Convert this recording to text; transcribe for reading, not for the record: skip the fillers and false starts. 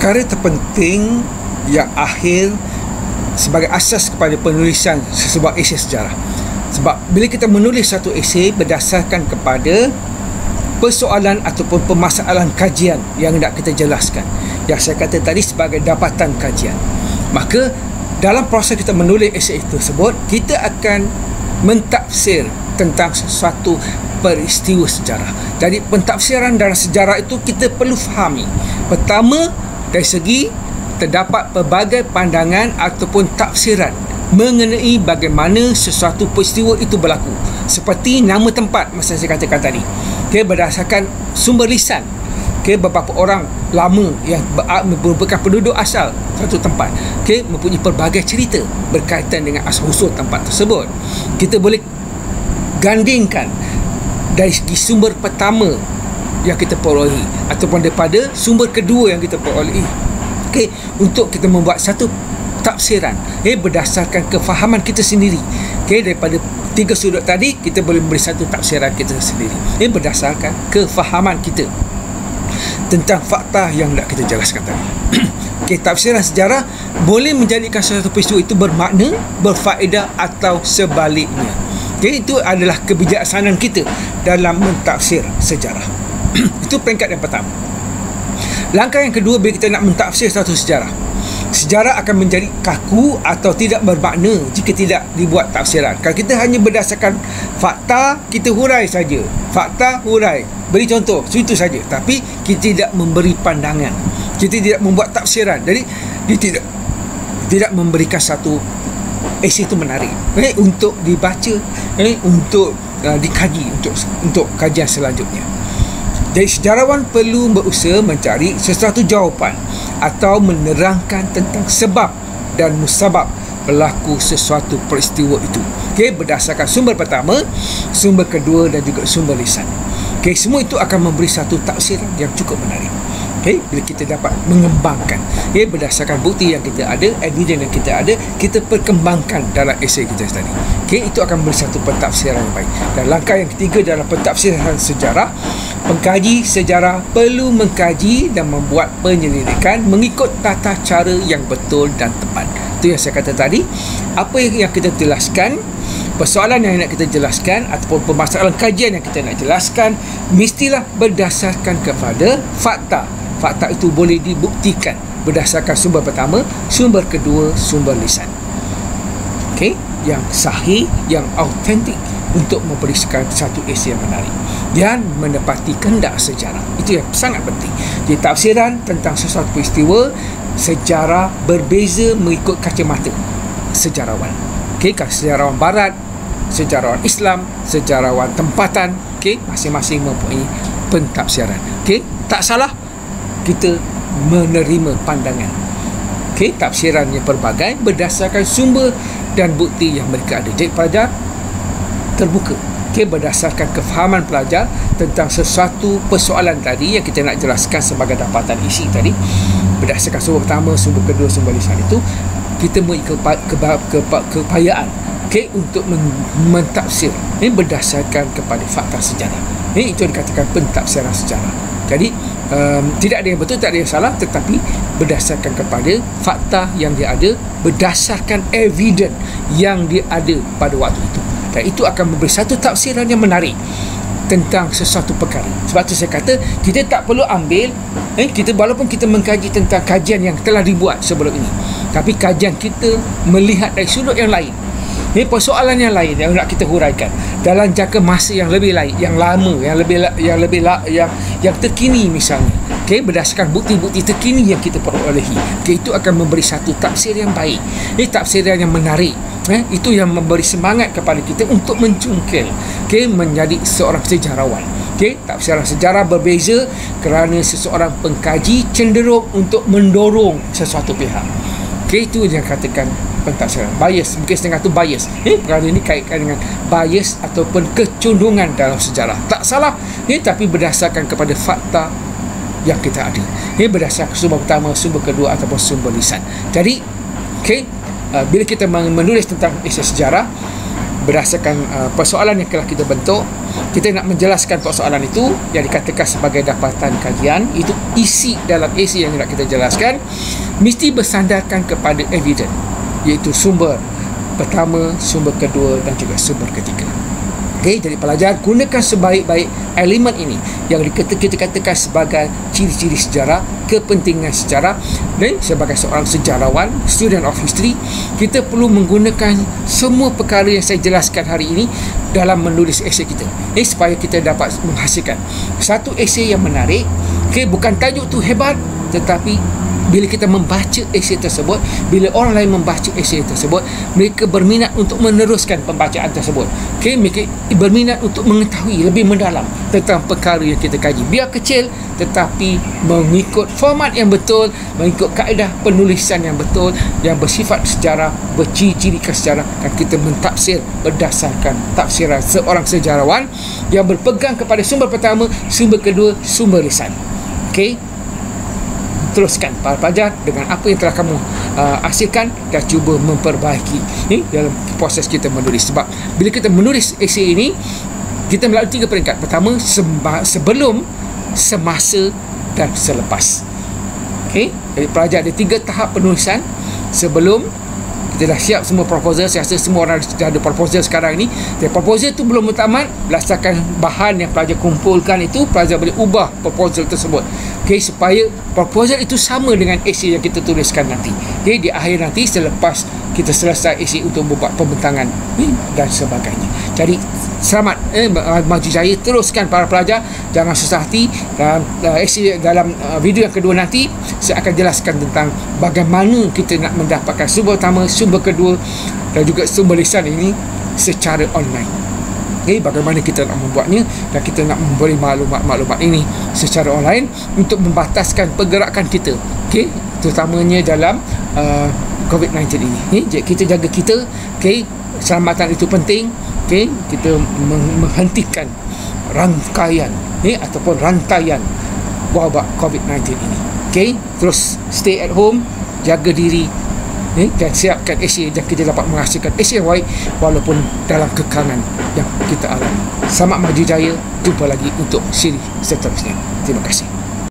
perkara terpenting yang akhir sebagai asas kepada penulisan sebuah esei sejarah. Sebab bila kita menulis satu esei berdasarkan kepada persoalan ataupun permasalahan kajian yang nak kita jelaskan, yang saya kata tadi sebagai dapatan kajian, maka dalam proses kita menulis esei tersebut, kita akan mentafsir tentang sesuatu peristiwa sejarah. Jadi pentafsiran dalam sejarah itu kita perlu fahami. Pertama, dari segi terdapat pelbagai pandangan ataupun tafsiran mengenai bagaimana sesuatu peristiwa itu berlaku. Seperti nama tempat, masa saya katakan tadi, berdasarkan sumber lisan, beberapa orang lama yang merupakan penduduk asal satu tempat, mempunyai pelbagai cerita berkaitan dengan asal-usul tempat tersebut. Kita boleh gandingkan dari segi sumber pertama yang kita perolehi ataupun daripada sumber kedua yang kita perolehi, untuk kita membuat satu tafsiran berdasarkan kefahaman kita sendiri. Daripada tiga sudut tadi, kita boleh memberi satu tafsiran kita sendiri berdasarkan kefahaman kita tentang fakta yang nak kita jelaskan tadi. Tafsiran sejarah boleh menjadikan satu peristiwa itu bermakna, berfaedah atau sebaliknya. Itu adalah kebijaksanaan kita dalam mentafsir sejarah. Itu peringkat yang pertama. Langkah yang kedua, bila kita nak mentafsir satu sejarah, sejarah akan menjadi kaku atau tidak bermakna jika tidak dibuat tafsiran. Kalau kita hanya berdasarkan fakta, kita hurai saja. Fakta, hurai. Beri contoh, itu saja. Tapi kita tidak memberi pandangan. Kita tidak membuat tafsiran. Jadi, dia tidak memberikan satu esei itu menarik untuk dibaca, untuk dikaji untuk kajian selanjutnya. Jadi sejarawan perlu berusaha mencari sesuatu jawapan atau menerangkan tentang sebab dan musabab berlaku sesuatu peristiwa itu, berdasarkan sumber pertama, sumber kedua dan juga sumber lisan. Semua itu akan memberi satu tafsiran yang cukup menarik. Bila kita dapat mengembangkan berdasarkan bukti yang kita ada, evidence yang kita ada, kita perkembangkan dalam esei kita tadi. Itu akan memberi satu pentafsiran yang baik. Dan langkah yang ketiga dalam pentafsiran sejarah, pengkaji sejarah perlu mengkaji dan membuat penyelidikan mengikut tata cara yang betul dan tepat. Itu yang saya kata tadi. Apa yang kita jelaskan, persoalan yang nak kita jelaskan ataupun permasalahan kajian yang kita nak jelaskan, mestilah berdasarkan kepada fakta. Fakta itu boleh dibuktikan berdasarkan sumber pertama, sumber kedua, sumber lisan. Yang sahih, yang autentik untuk memberikan satu esei yang menarik dan menepati kehendak sejarah. Itu yang sangat penting. Jadi tafsiran tentang sesuatu peristiwa sejarah berbeza mengikut kacamata sejarawan. Kalau sejarawan barat, sejarawan Islam, sejarawan tempatan, masing-masing mempunyai pentafsiran. Tak salah kita menerima pandangan tafsiran yang pelbagai berdasarkan sumber dan bukti yang mereka ada. Jadi pelajar terbuka berdasarkan kefahaman pelajar tentang sesuatu persoalan tadi yang kita nak jelaskan sebagai dapatan isi tadi, berdasarkan sumber pertama, sumber kedua, sumber lisan itu, kita mempunyai keupayaan untuk mentafsir berdasarkan kepada fakta sejarah. Itu dikatakan pentafsiran sejarah. Jadi tidak ada yang betul, tak ada yang salah, tetapi berdasarkan kepada fakta yang dia ada, berdasarkan evidence yang dia ada pada waktu itu. Dan itu akan memberi satu tafsiran yang menarik tentang sesuatu perkara. Sebab tu saya kata, kita tak perlu ambil kita walaupun kita mengkaji tentang kajian yang telah dibuat sebelum ini, tapi kajian kita melihat dari sudut yang lain, persoalan yang lain yang nak kita huraikan dalam jangka masa yang lebih lain, yang lama, yang terkini misalnya, berdasarkan bukti-bukti terkini yang kita perolehi, itu akan memberi satu tafsir yang baik, tafsiran yang menarik. Itu yang memberi semangat kepada kita untuk mencungkil menjadi seorang sejarawan. Tafsiran sejarah berbeza kerana seseorang pengkaji cenderung untuk mendorong sesuatu pihak. Itu yang katakan pentafsiran bias. Mungkin setengah tu bias, kerana ini kaitkan dengan bias ataupun kecondongan dalam sejarah. Tak salah, tapi berdasarkan kepada fakta yang kita ada, berdasarkan sumber pertama, sumber kedua ataupun sumber lisan. Jadi bila kita menulis tentang esei sejarah berdasarkan persoalan yang telah kita bentuk, kita nak menjelaskan persoalan itu yang dikatakan sebagai dapatan kajian, itu isi dalam esei yang nak kita jelaskan mesti bersandarkan kepada evidence, iaitu sumber pertama, sumber kedua dan juga sumber ketiga. Okey, jadi pelajar gunakan sebaik-baik elemen ini yang kita katakan sebagai ciri-ciri sejarah, kepentingan sejarah, dan sebagai seorang sejarawan, student of history, kita perlu menggunakan semua perkara yang saya jelaskan hari ini dalam menulis esei kita. Supaya kita dapat menghasilkan satu esei yang menarik. Okey, bukan tajuk tu hebat, tetapi bila kita membaca esei tersebut, bila orang lain membaca esei tersebut, mereka berminat untuk meneruskan pembacaan tersebut. Okey, mereka berminat untuk mengetahui lebih mendalam tentang perkara yang kita kaji. Biar kecil tetapi mengikut format yang betul, mengikut kaedah penulisan yang betul, yang bersifat sejarah, berciri-cirikan sejarah, dan kita mentafsir berdasarkan tafsiran seorang sejarawan yang berpegang kepada sumber pertama, sumber kedua, sumber lisan. Okey, teruskan para pelajar dengan apa yang telah kamu hasilkan dan cuba memperbaiki dalam proses kita menulis. Sebab bila kita menulis esei ini, kita melalui 3 peringkat. Pertama, sebelum, semasa dan selepas. Okey, jadi pelajar ada 3 tahap penulisan. Sebelum, kita dah siap semua proposal. Saya rasa semua orang dah ada proposal sekarang ni. Dan proposal tu belum tamat, berdasarkan bahan yang pelajar kumpulkan itu, pelajar boleh ubah proposal tersebut. Okey, supaya proposal itu sama dengan esei yang kita tuliskan nanti. Okey, di akhir nanti selepas kita selesai esei untuk membuat pembentangan dan sebagainya. Jadi selamat, maju jaya, teruskan para pelajar, jangan susah hati. Dan esei dalam video yang kedua nanti saya akan jelaskan tentang bagaimana kita nak mendapatkan sumber pertama, sumber kedua dan juga sumber lisan ini secara online. Okay, bagaimana kita nak membuatnya dan kita nak memberi maklumat-maklumat ini secara online untuk membataskan pergerakan kita, okay, terutamanya dalam COVID-19 ini. Jadi kita jaga kita, okay, keselamatan itu penting. Okay, kita menghentikan rangkaian ataupun rantaian wabak COVID-19 ini. Okay, terus stay at home, jaga diri, dan siapkan esei dan kita dapat menghasilkan esei yang baik walaupun dalam kekangan yang kita alami. Selamat maju jaya, jumpa lagi untuk siri seterusnya. Terima kasih.